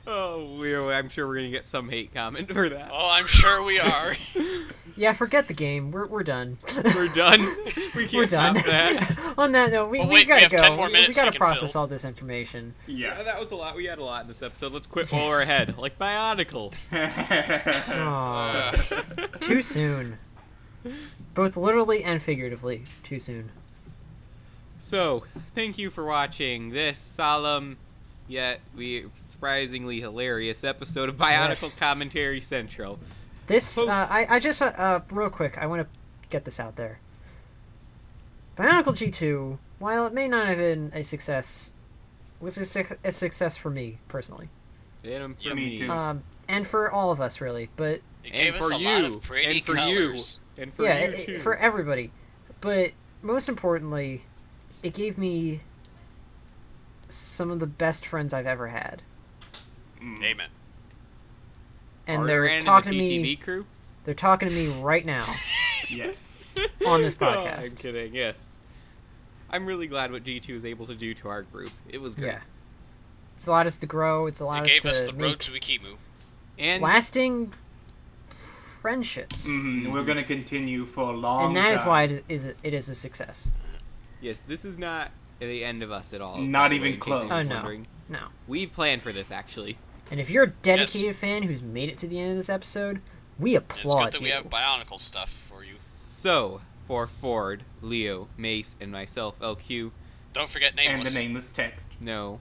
Oh, I'm sure we're gonna get some hate comment for that. Oh, I'm sure we are. Yeah, forget the game. We're done. We're done. We can't We're done. stop that. On that note, we But wait, we gotta have go. 10 more We minutes gotta we can process fill. all this information. Yeah, Yeah. that was a lot. We had a lot in this episode. Let's quit Yes. while we're ahead, like Bionicle. Aw, too soon. Both literally and figuratively, too soon. So, thank you for watching this solemn, yet surprisingly hilarious episode of Bionicle Yes. Commentary Central. This, Post- I just, real quick, I want to get this out there. Bionicle G2, while it may not have been a success, was a success for me, personally. And Yeah, for me me. too. And for all of us, really. But, It And gave us for a you. lot of pretty And for colors. you. And for yeah, you too. for everybody. But, most importantly, it gave me some of the best friends I've ever had. Amen. And Arter they're and talking to the me. TTV crew? They're talking to me right now Yes. on this Oh, I'm podcast. kidding, yes. I'm really glad what G2 is able to do to our group. It was great. Yeah. It's allowed us to grow. It's allowed It gave us us to the make road to Ikimu. And lasting friendships. We're gonna continue for a long And that is time. why it is a success. yes, this is not the end of us at all. Not by the even way, in case close. anyone's Oh, no. wondering. No. We planned for this, actually. And if you're a dedicated fan who's made it to the end of this episode, we And it's applaud good that you. we have Bionicle stuff for you. So, for Ford, Leo, Mace, and myself, LQ, Don't forget And Nameless. the nameless text. no.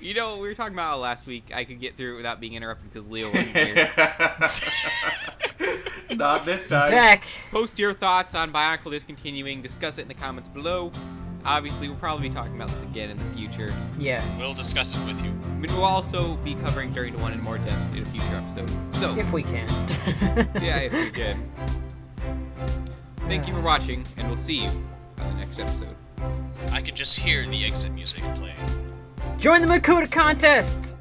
You know, we were talking about how last week I could get through it without being interrupted because Leo wasn't here. Not this time. Back. Post your thoughts on Bionicle discontinuing. Discuss it in the comments below. Obviously, we'll probably be talking about this again in the future. Yeah. We'll discuss it with you. But we'll also be covering Journey to One in more depth in a future episode. So, If we can. yeah, if we can. Thank you for watching, and we'll see you on the next episode. I can just hear the exit music playing. Join the Makuta contest!